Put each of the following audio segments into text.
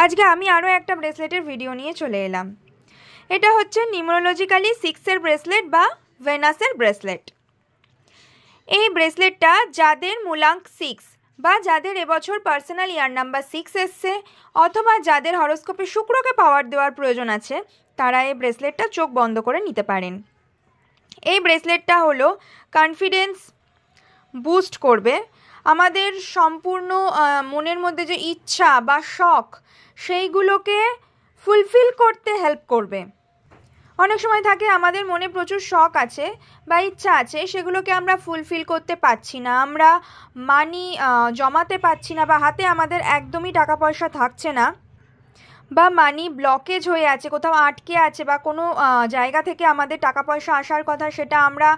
আজকে আমি আরও একটা ব্রেসলেটের ভিডিও নিয়ে চলে এলাম। এটা হচ্ছে নিউমেরোলজিক্যালি 6-এর ব্রেসলেট বা ভেনাসের ব্রেসলেট। এই ব্রেসলেটটা যাদের মূলাঙ্ক 6 বা যাদের এবছর পার্সোনাল ইয়ার নাম্বার 6 এসছে অথবা যাদের হরোস্কোপে শুক্রকে পাওয়ার দেওয়ার প্রয়োজন আছে তারা এই ব্রেসলেটটা চোখ বন্ধ করে নিতে পারেন। এই ব্রেসলেটটা হলো কনফিডেন্স বুস্ট করবে, আমাদের সম্পূর্ণ মনের মধ্যে যে ইচ্ছা বা শখ সেইগুলোকে ফুলফিল করতে হেল্প করবে। অনেক সময় থাকে আমাদের মনে প্রচুর শখ আছে বা ইচ্ছা আছে, সেগুলোকে আমরা ফুলফিল করতে পারছি না, আমরা মানি জমাতে পারছি না বা হাতে আমাদের একদমই টাকা পয়সা থাকছে না বা মানি ব্লকেজ হয়ে আছে, কোথাও আটকে আছে বা কোনো জায়গা থেকে আমাদের টাকা পয়সা আসার কথা সেটা আমরা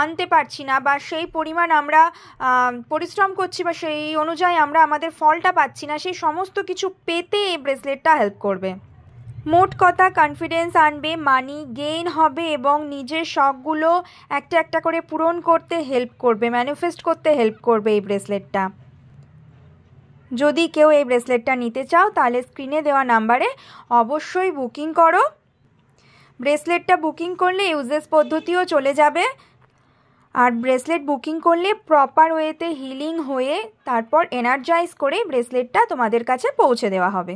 আনতে পারছি না বা সেই পরিমাণ আমরা পরিশ্রম করছি বা সেই অনুযায়ী আমরা আমাদের ফলটা পাচ্ছি না, সেই সমস্ত কিছু পেতে এই ব্রেসলেটটা হেল্প করবে। মোট কথা কনফিডেন্স আনবে, মানি গেইন হবে এবং নিজের শখগুলো একটা একটা করে পূরণ করতে হেল্প করবে, ম্যানিফেস্ট করতে হেল্প করবে এই ব্রেসলেটটা। যদি কেউ এই ব্রেসলেটটা নিতে চাও তাহলে স্ক্রিনে দেওয়া নাম্বারে অবশ্যই বুকিং করো। ব্রেসলেটটা বুকিং করলে ইউজেস পদ্ধতিও চলে যাবে, আর ব্রেসলেট বুকিং করলে প্রপার ওয়েতে হিলিং হয়ে তারপর এনার্জাইজ করে ব্রেসলেটটা তোমাদের কাছে পৌঁছে দেওয়া হবে।